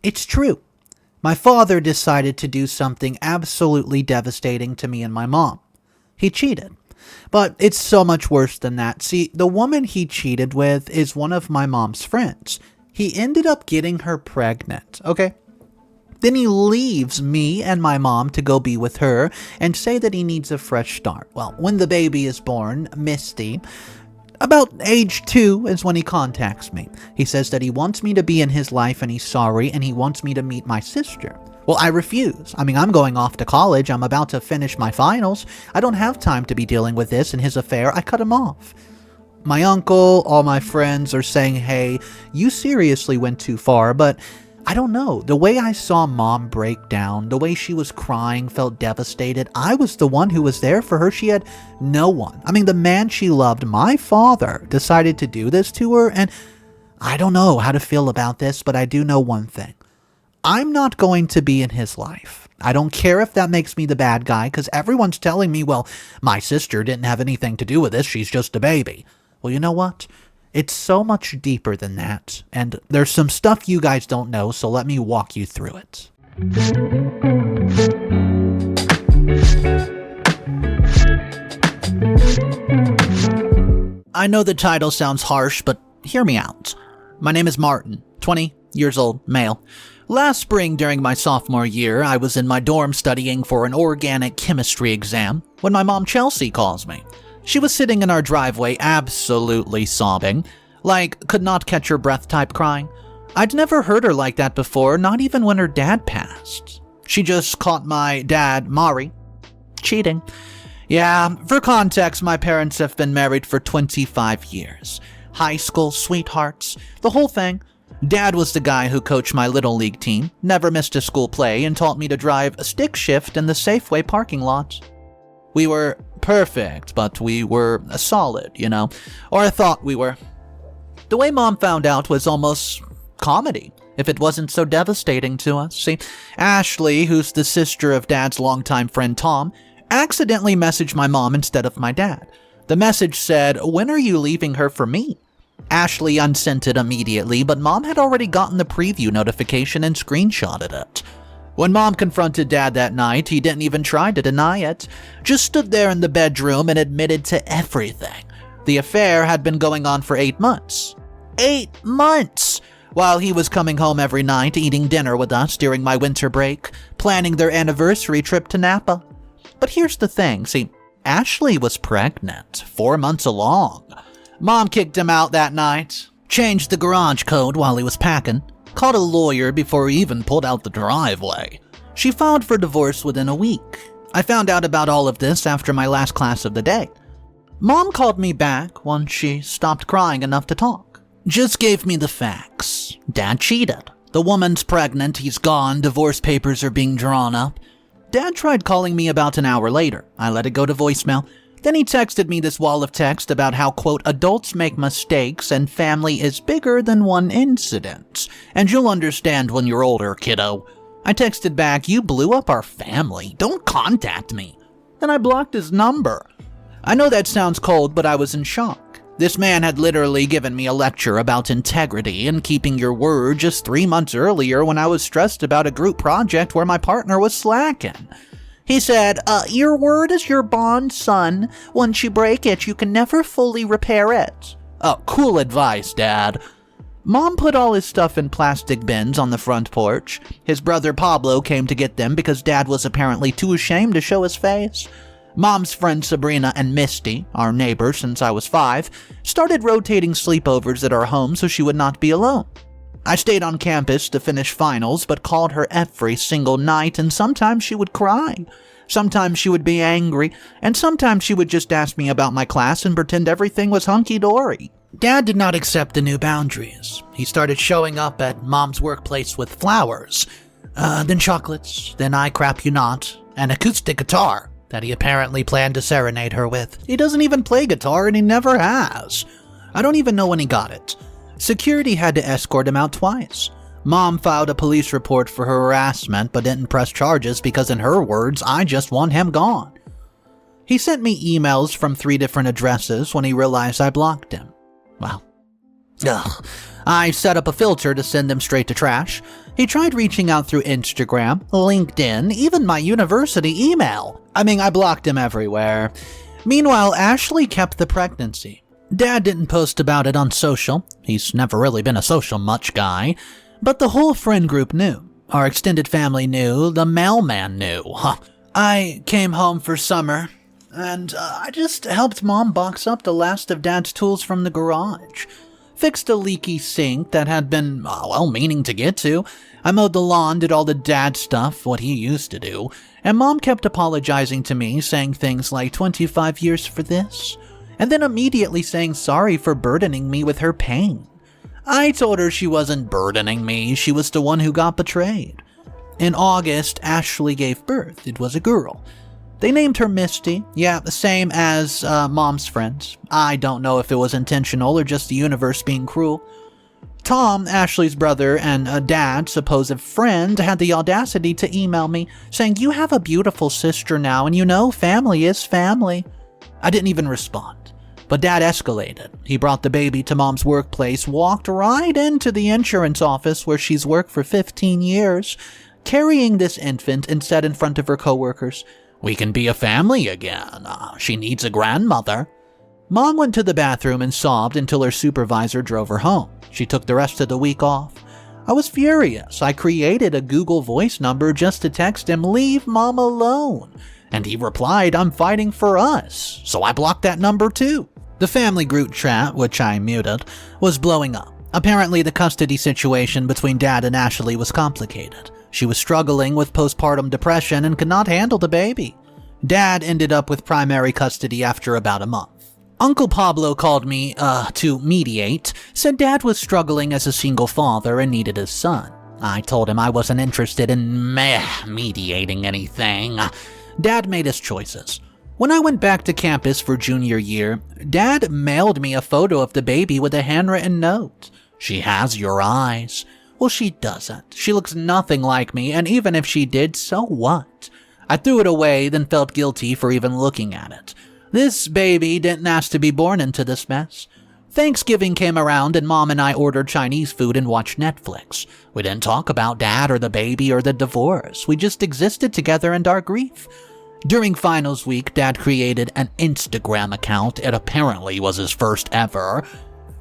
It's true. My father decided to do something absolutely devastating to me and my mom. He cheated. But it's so much worse than that. See, the woman he cheated with is one of my mom's friends. He ended up getting her pregnant, okay? Then he leaves me and my mom to go be with her and say that he needs a fresh start. Well, when the baby is born, Misty, about age 2 is when he contacts me. He says that he wants me to be in his life and he's sorry and he wants me to meet my sister. Well, I refuse. I'm going off to college. I'm about to finish my finals. I don't have time to be dealing with this and his affair. I cut him off. My uncle, all my friends are saying, hey, you seriously went too far, but I don't know. The way I saw mom break down, the way she was crying, felt devastated. I was the one who was there for her. She had no one. The man she loved, my father, decided to do this to her, and I don't know how to feel about this, but I do know one thing. I'm not going to be in his life. I don't care if that makes me the bad guy, because everyone's telling me, well, my sister didn't have anything to do with this, she's just a baby. Well, you know what? It's so much deeper than that, and there's some stuff you guys don't know, so let me walk you through it. I know the title sounds harsh, but hear me out. My name is Martin, 20 years old, male. Last spring during my sophomore year, I was in my dorm studying for an organic chemistry exam when my mom Chelsea calls me. She was sitting in our driveway absolutely sobbing, like could not catch her breath type crying. I'd never heard her like that before, not even when her dad passed. She just caught my dad, Mari, cheating. Yeah, for context, my parents have been married for 25 years. High school sweethearts, the whole thing. Dad was the guy who coached my little league team, never missed a school play, and taught me to drive a stick shift in the Safeway parking lot. We were perfect, but we were solid, or I thought we were. The way Mom found out was almost comedy, if it wasn't so devastating to us. See, Ashley, who's the sister of Dad's longtime friend Tom, accidentally messaged my mom instead of my dad. The message said, "When are you leaving her for me?" Ashley unsent it immediately, but Mom had already gotten the preview notification and screenshotted it. When Mom confronted Dad that night, he didn't even try to deny it, just stood there in the bedroom and admitted to everything. The affair had been going on for 8 months. 8 months! While he was coming home every night, eating dinner with us during my winter break, planning their anniversary trip to Napa. But here's the thing, see, Ashley was pregnant, 4 months along. Mom kicked him out that night, changed the garage code while he was packing, called a lawyer before he even pulled out the driveway. She filed for divorce within a week. I found out about all of this after my last class of the day. Mom called me back once she stopped crying enough to talk. Just gave me the facts. Dad cheated. The woman's pregnant, he's gone, divorce papers are being drawn up. Dad tried calling me about an hour later. I let it go to voicemail. Then he texted me this wall of text about how, quote, adults make mistakes and family is bigger than one incident. And you'll understand when you're older, kiddo. I texted back, you blew up our family. Don't contact me. Then I blocked his number. I know that sounds cold, but I was in shock. This man had literally given me a lecture about integrity and keeping your word just 3 months earlier when I was stressed about a group project where my partner was slacking. He said, your word is your bond, son. Once you break it, you can never fully repair it. Cool advice, Dad. Mom put all his stuff in plastic bins on the front porch. His brother Pablo came to get them because Dad was apparently too ashamed to show his face. Mom's friend Sabrina and Misty, our neighbor since I was 5, started rotating sleepovers at our home so she would not be alone. I stayed on campus to finish finals, but called her every single night, and sometimes she would cry. Sometimes she would be angry, and sometimes she would just ask me about my class and pretend everything was hunky-dory. Dad did not accept the new boundaries. He started showing up at Mom's workplace with flowers, then chocolates, then I crap you not, an acoustic guitar that he apparently planned to serenade her with. He doesn't even play guitar, and he never has. I don't even know when he got it. Security had to escort him out twice. Mom filed a police report for her harassment but didn't press charges because, in her words, I just want him gone. He sent me emails from 3 different addresses when he realized I blocked him. Well, Ugh. I set up a filter to send them straight to trash. He tried reaching out through Instagram, LinkedIn, even my university email. I blocked him everywhere. Meanwhile, Ashley kept the pregnancy. Dad didn't post about it on social. He's never really been a social much guy. But the whole friend group knew. Our extended family knew. The mailman knew. I came home for summer, and I just helped Mom box up the last of Dad's tools from the garage. Fixed a leaky sink that had been, meaning to get to. I mowed the lawn, did all the dad stuff, what he used to do. And Mom kept apologizing to me, saying things like 25 years for this, and then immediately saying sorry for burdening me with her pain. I told her she wasn't burdening me, she was the one who got betrayed. In August, Ashley gave birth. It was a girl. They named her Misty. Yeah, the same as Mom's friends. I don't know if it was intentional or just the universe being cruel. Tom, Ashley's brother and Dad's supposed friend, had the audacity to email me saying, "You have a beautiful sister now, and you know family is family." I didn't even respond. But Dad escalated. He brought the baby to Mom's workplace, walked right into the insurance office where she's worked for 15 years, carrying this infant, and said in front of her coworkers, "We can be a family again. She needs a grandmother." Mom went to the bathroom and sobbed until her supervisor drove her home. She took the rest of the week off. I was furious. I created a Google Voice number just to text him, "Leave Mom alone." And he replied, "I'm fighting for us." So I blocked that number too. The family group chat, which I muted, was blowing up. Apparently the custody situation between Dad and Ashley was complicated. She was struggling with postpartum depression and could not handle the baby. Dad ended up with primary custody after about a month. Uncle Pablo called me, to mediate, said Dad was struggling as a single father and needed his son. I told him I wasn't interested in mediating anything. Dad made his choices. When I went back to campus for junior year, Dad mailed me a photo of the baby with a handwritten note. "She has your eyes." Well, she doesn't. She looks nothing like me, and even if she did, so what? I threw it away, then felt guilty for even looking at it. This baby didn't ask to be born into this mess. Thanksgiving came around and Mom and I ordered Chinese food and watched Netflix. We didn't talk about Dad or the baby or the divorce. We just existed together in our grief. During finals week, Dad created an Instagram account. It apparently was his first ever.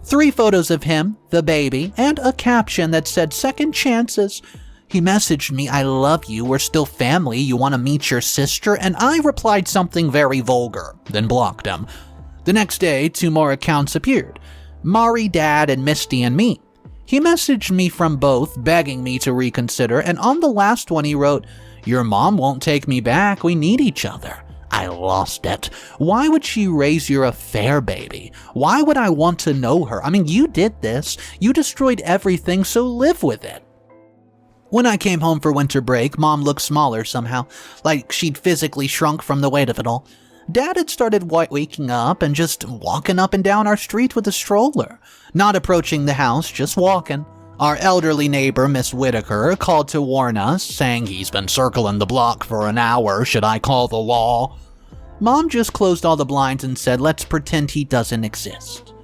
3 photos of him, the baby, and a caption that said "second chances." He messaged me, "I love you, we're still family, you want to meet your sister?" And I replied something very vulgar, then blocked him. The next day, 2 more accounts appeared. Mari, Dad, and Misty and me. He messaged me from both, begging me to reconsider, and on the last one he wrote, "Your mom won't take me back, we need each other." I lost it. Why would she raise your affair baby? Why would I want to know her? You did this. You destroyed everything, so live with it. When I came home for winter break, Mom looked smaller somehow, like she'd physically shrunk from the weight of it all. Dad had started waking up and just walking up and down our street with a stroller. Not approaching the house, just walking. Our elderly neighbor, Miss Whitaker, called to warn us, saying he's been circling the block for an hour, should I call the law? Mom just closed all the blinds and said, "Let's pretend he doesn't exist."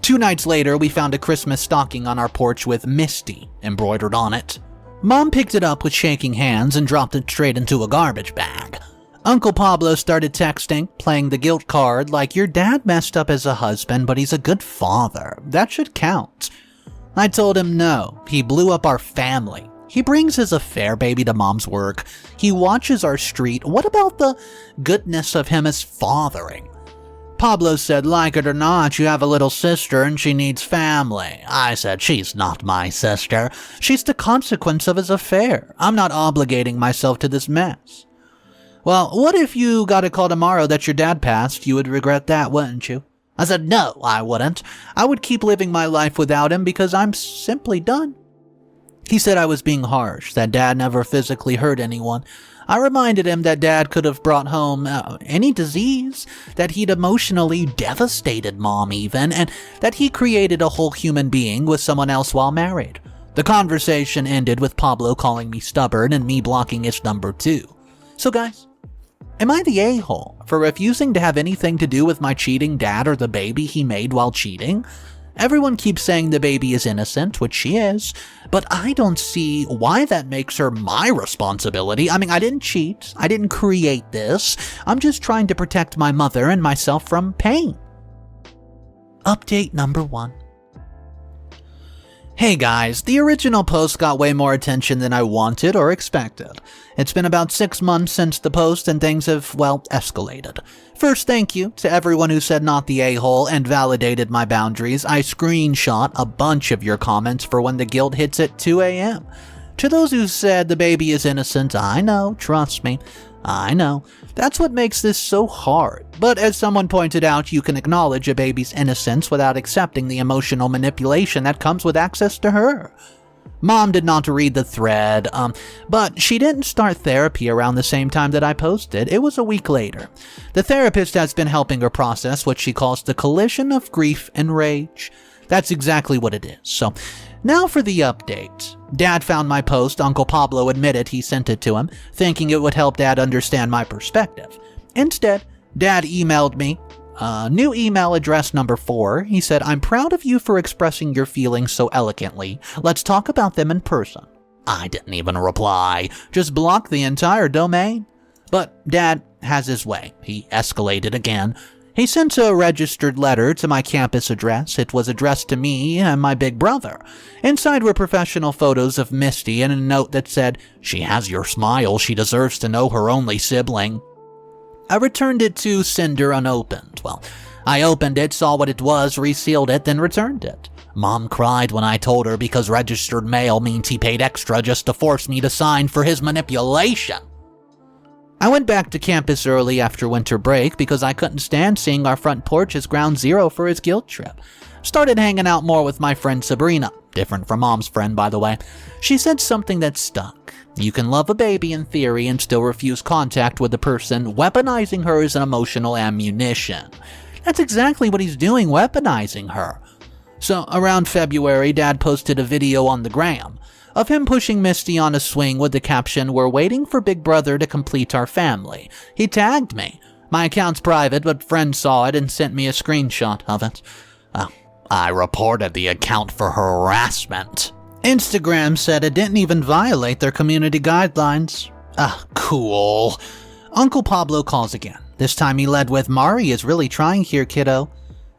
2 nights later, we found a Christmas stocking on our porch with Misty embroidered on it. Mom picked it up with shaking hands and dropped it straight into a garbage bag. Uncle Pablo started texting, playing the guilt card like, "Your dad messed up as a husband, but he's a good father. That should count." I told him no, he blew up our family. He brings his affair baby to Mom's work. He watches our street. What about the goodness of him as fathering? Pablo said, "Like it or not, you have a little sister and she needs family." I said, "She's not my sister. She's the consequence of his affair. I'm not obligating myself to this mess." "Well, what if you got a call tomorrow that your dad passed? You would regret that, wouldn't you?" I said, "No, I wouldn't. I would keep living my life without him because I'm simply done." He said I was being harsh, that Dad never physically hurt anyone. I reminded him that Dad could have brought home any disease, that he'd emotionally devastated Mom even, and that he created a whole human being with someone else while married. The conversation ended with Pablo calling me stubborn and me blocking his number too. So guys, am I the a-hole for refusing to have anything to do with my cheating dad or the baby he made while cheating? Everyone keeps saying the baby is innocent, which she is, but I don't see why that makes her my responsibility. I mean, I didn't cheat. I didn't create this. I'm just trying to protect my mother and myself from pain. Update number 1. Hey guys, the original post got way more attention than I wanted or expected. It's been about 6 months since the post and things have, well, escalated. First, thank you to everyone who said not the a-hole and validated my boundaries. I screenshot a bunch of your comments for when the guild hits at 2 a.m. To those who said the baby is innocent, I know, trust me, I know. That's what makes this so hard. But as someone pointed out, you can acknowledge a baby's innocence without accepting the emotional manipulation that comes with access to her. Mom did not read the thread, but she didn't start therapy around the same time that I posted. It was a week later. The therapist has been helping her process what she calls the collision of grief and rage. That's exactly what it is. So, now for the update. Dad found my post. Uncle Pablo admitted he sent it to him, thinking it would help Dad understand my perspective. Instead, Dad emailed me. New email address number 4. He said, "I'm proud of you for expressing your feelings so elegantly. Let's talk about them in person." I didn't even reply, just blocked the entire domain. But Dad has his way. He escalated again. He sent a registered letter to my campus address. It was addressed to me and my big brother. Inside were professional photos of Misty and a note that said, "She has your smile. She deserves to know her only sibling." I returned it to Cinder unopened. Well, I opened it, saw what it was, resealed it, then returned it. Mom cried when I told her because registered mail means he paid extra just to force me to sign for his manipulation. I went back to campus early after winter break because I couldn't stand seeing our front porch as ground zero for his guild trip. Started hanging out more with my friend Sabrina, different from Mom's friend by the way. She said something that stuck. You can love a baby in theory and still refuse contact with the person, weaponizing her as an emotional ammunition. That's exactly what he's doing, weaponizing her. So around February, Dad posted a video on the gram of him pushing Misty on a swing with the caption, "We're waiting for Big Brother to complete our family." He tagged me. My account's private, but friends saw it and sent me a screenshot of it. I reported the account for harassment. Instagram said it didn't even violate their community guidelines. Cool. Uncle Pablo calls again. This time he led with, "Mari is really trying here, kiddo."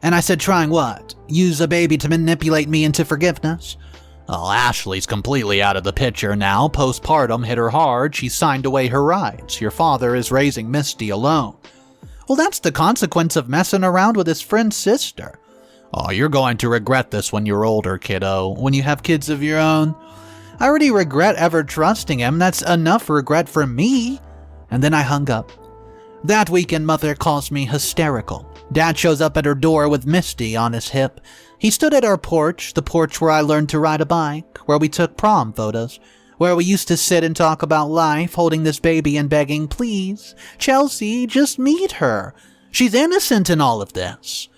And I said, "Trying what? Use a baby to manipulate me into forgiveness?" "Oh, Ashley's completely out of the picture now. Postpartum hit her hard. She signed away her rights. Your father is raising Misty alone." Well, that's the consequence of messing around with his friend's sister. "Oh, you're going to regret this when you're older, kiddo, when you have kids of your own." I already regret ever trusting him. That's enough regret for me. And then I hung up. That weekend, Mother calls me hysterical. Dad shows up at her door with Misty on his hip. He stood at our porch, the porch where I learned to ride a bike, where we took prom photos, where we used to sit and talk about life, holding this baby and begging, "Please, Chelsea, just meet her. She's innocent in all of this."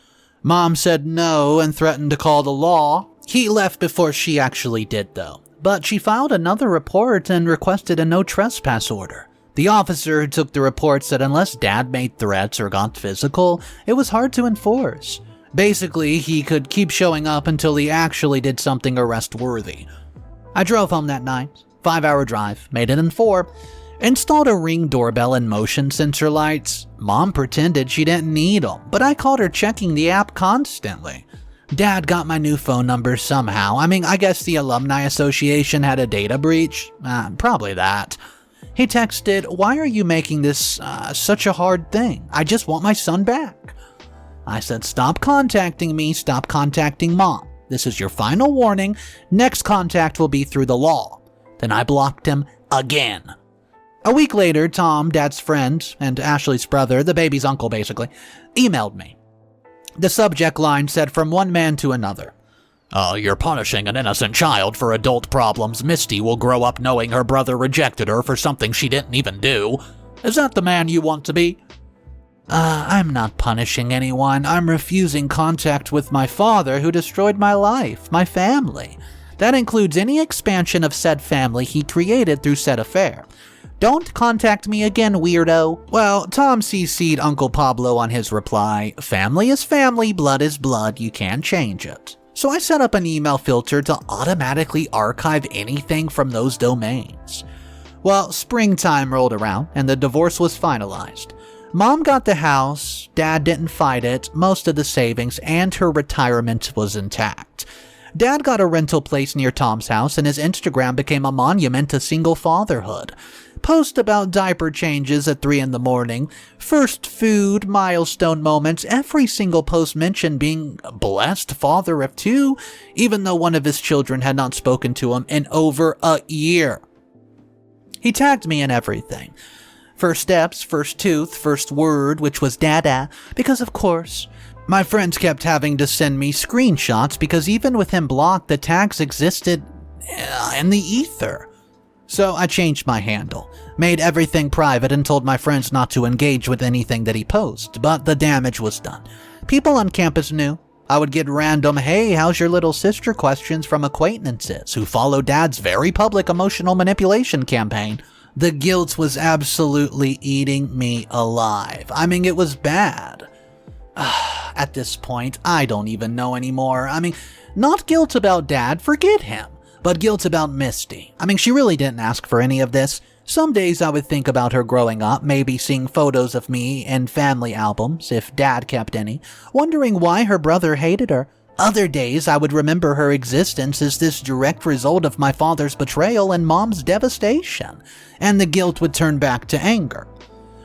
Mom said no and threatened to call the law. He left before she actually did, though. But she filed another report and requested a no trespass order. The officer who took the report said unless Dad made threats or got physical, it was hard to enforce. Basically, he could keep showing up until he actually did something arrest-worthy. I drove home that night. 5-hour drive. Made it in 4. Installed a Ring doorbell and motion sensor lights. Mom pretended she didn't need them, but I called her checking the app constantly. Dad got my new phone number somehow. I guess the Alumni Association had a data breach. Probably that. He texted, "Why are you making this such a hard thing? I just want my son back." I said, "Stop contacting me, stop contacting Mom. This is your final warning. Next contact will be through the law." Then I blocked him again. A week later, Tom, Dad's friend, and Ashley's brother, the baby's uncle basically, emailed me. The subject line said, "From one man to another. You're punishing an innocent child for adult problems. Misty will grow up knowing her brother rejected her for something she didn't even do. Is that the man you want to be?" I'm not punishing anyone. I'm refusing contact with my father who destroyed my life, my family. That includes any expansion of said family he created through said affair. Don't contact me again, weirdo. Well, Tom CC'd Uncle Pablo on his reply. Family is family, blood is blood, you can't change it. So I set up an email filter to automatically archive anything from those domains. Well, springtime rolled around and the divorce was finalized. Mom got the house, Dad didn't fight it, most of the savings, and her retirement was intact. Dad got a rental place near Tom's house and his Instagram became a monument to single fatherhood. Post about diaper changes at 3 a.m, first food, milestone moments, every single post mentioned being a blessed father of 2, even though one of his children had not spoken to him in over a year. He tagged me in everything. First steps, first tooth, first word, which was dada, because of course. My friends kept having to send me screenshots because even with him blocked, the tags existed in the ether. So I changed my handle, made everything private and told my friends not to engage with anything that he posted, but the damage was done. People on campus knew. I would get random, "Hey, how's your little sister?" questions from acquaintances who follow Dad's very public emotional manipulation campaign. The guilt was absolutely eating me alive. I mean, it was bad. At this point, I don't even know anymore. I mean, not guilt about Dad, forget him, but guilt about Misty. I mean, she really didn't ask for any of this. Some days I would think about her growing up, maybe seeing photos of me in family albums, if Dad kept any, wondering why her brother hated her. Other days I would remember her existence as this direct result of my father's betrayal and Mom's devastation, and the guilt would turn back to anger.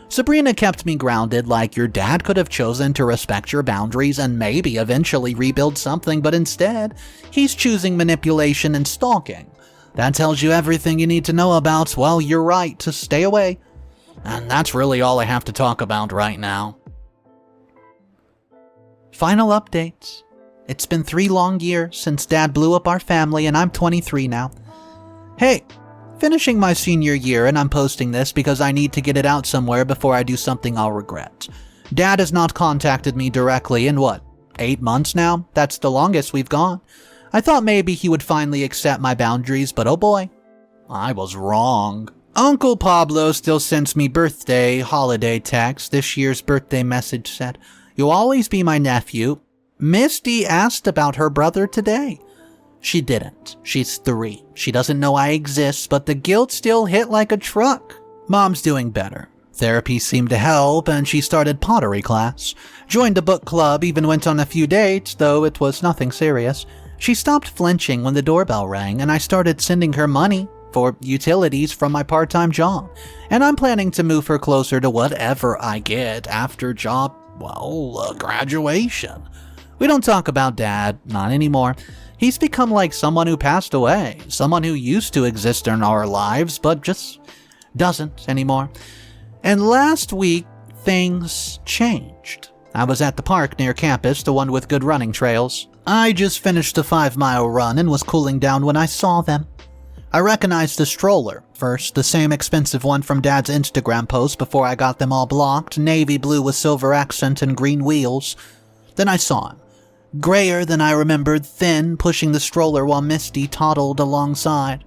Sabrina kept me grounded, like your dad could have chosen to respect your boundaries and maybe eventually rebuild something, but instead, he's choosing manipulation and stalking. That tells you everything you need to know about, well, you're right to stay away. And that's really all I have to talk about right now. Final updates. It's been 3 long years since Dad blew up our family and I'm 23 now. Hey, finishing my senior year and I'm posting this because I need to get it out somewhere before I do something I'll regret. Dad has not contacted me directly in 8 months now? That's the longest we've gone. I thought maybe he would finally accept my boundaries, but oh boy, I was wrong. Uncle Pablo still sends me birthday, holiday texts. This year's birthday message said, "You'll always be my nephew. Misty asked about her brother today." She didn't. She's 3. She doesn't know I exist, but the guilt still hit like a truck. Mom's doing better. Therapy seemed to help, and she started pottery class. Joined a book club, even went on a few dates, though it was nothing serious. She stopped flinching when the doorbell rang, and I started sending her money for utilities from my part-time job. And I'm planning to move her closer to whatever I get after graduation. We don't talk about Dad, not anymore. He's become like someone who passed away, someone who used to exist in our lives, but just doesn't anymore. And last week, things changed. I was at the park near campus, the one with good running trails. I just finished a 5-mile run and was cooling down when I saw them. I recognized the stroller. First, the same expensive one from Dad's Instagram post before I got them all blocked, navy blue with silver accent and green wheels. Then I saw him. Grayer than I remembered, thin, pushing the stroller while Misty toddled alongside.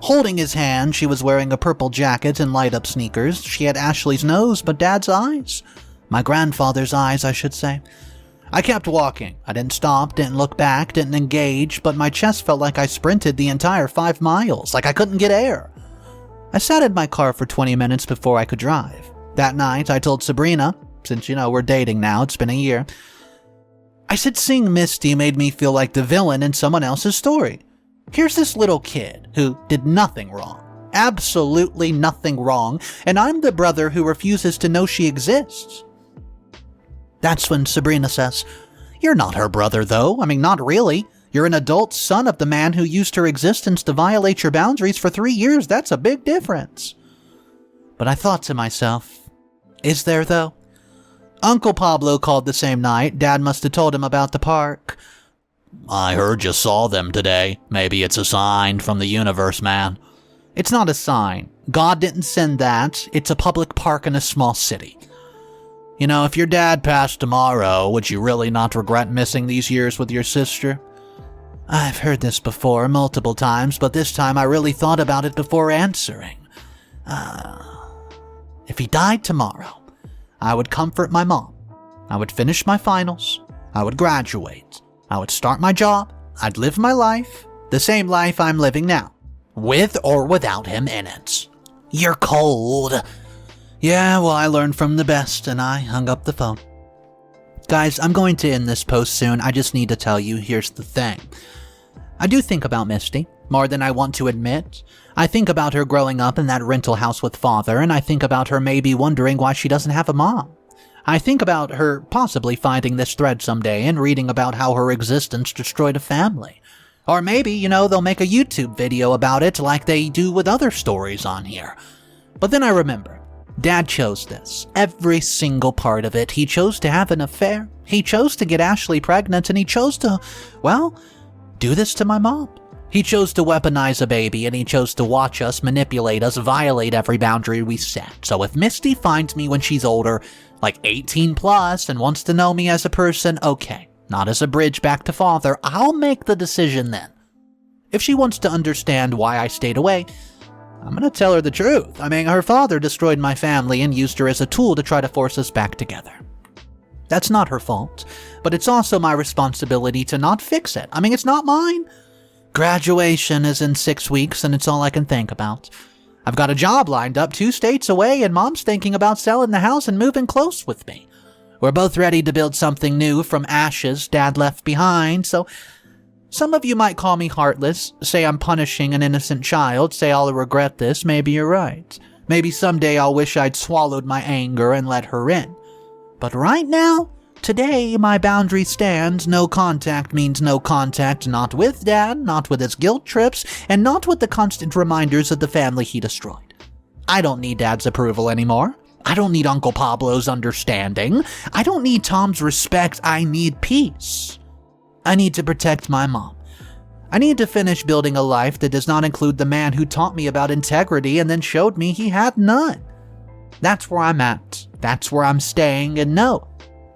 Holding his hand, she was wearing a purple jacket and light-up sneakers. She had Ashley's nose, but Dad's eyes. My grandfather's eyes, I should say. I kept walking. I didn't stop, didn't look back, didn't engage, but my chest felt like I sprinted the entire 5 miles, like I couldn't get air. I sat in my car for 20 minutes before I could drive. That night, I told Sabrina, since, we're dating now, it's been a year, I said seeing Misty made me feel like the villain in someone else's story. Here's this little kid who did nothing wrong, absolutely nothing wrong, and I'm the brother who refuses to know she exists. That's when Sabrina says, "You're not her brother, though. I mean, not really. You're an adult son of the man who used her existence to violate your boundaries for 3 years. That's a big difference." But I thought to myself, is there, though? Uncle Pablo called the same night. Dad must have told him about the park. "I heard you saw them today. Maybe it's a sign from the universe, man." It's not a sign. God didn't send that. It's a public park in a small city. If your dad passed tomorrow, would you really not regret missing these years with your sister? I've heard this before multiple times, but this time I really thought about it before answering. If he died tomorrow, I would comfort my mom. I would finish my finals. I would graduate. I would start my job. I'd live my life, the same life I'm living now, with or without him in it. You're cold. Yeah, well, I learned from the best, and I hung up the phone. Guys, I'm going to end this post soon. I just need to tell you, here's the thing. I do think about Misty, more than I want to admit. I think about her growing up in that rental house with father, and I think about her maybe wondering why she doesn't have a mom. I think about her possibly finding this thread someday and reading about how her existence destroyed a family. Or maybe, they'll make a YouTube video about it like they do with other stories on here. But then I remember, Dad chose this. Every single part of it. He chose to have an affair. He chose to get Ashley pregnant, and he chose to, do this to my mom. He chose to weaponize a baby, and he chose to watch us, manipulate us, violate every boundary we set. So if Misty finds me when she's older, like 18 plus, and wants to know me as a person, okay. Not as a bridge back to father, I'll make the decision then. If she wants to understand why I stayed away, I'm gonna tell her the truth. Her father destroyed my family and used her as a tool to try to force us back together. That's not her fault, but it's also my responsibility to not fix it. It's not mine. Graduation is in 6 weeks, and it's all I can think about. I've got a job lined up 2 states away, and Mom's thinking about selling the house and moving close with me. We're both ready to build something new from ashes Dad left behind, so some of you might call me heartless, say I'm punishing an innocent child, say I'll regret this. Maybe you're right. Maybe someday I'll wish I'd swallowed my anger and let her in. But right now, today, my boundary stands. No contact means no contact, not with Dad, not with his guilt trips, and not with the constant reminders of the family he destroyed. I don't need Dad's approval anymore. I don't need Uncle Pablo's understanding. I don't need Tom's respect. I need peace. I need to protect my mom. I need to finish building a life that does not include the man who taught me about integrity and then showed me he had none. That's where I'm at. That's where I'm staying, and no,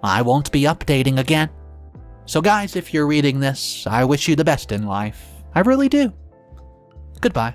I won't be updating again. So guys, if you're reading this, I wish you the best in life. I really do. Goodbye.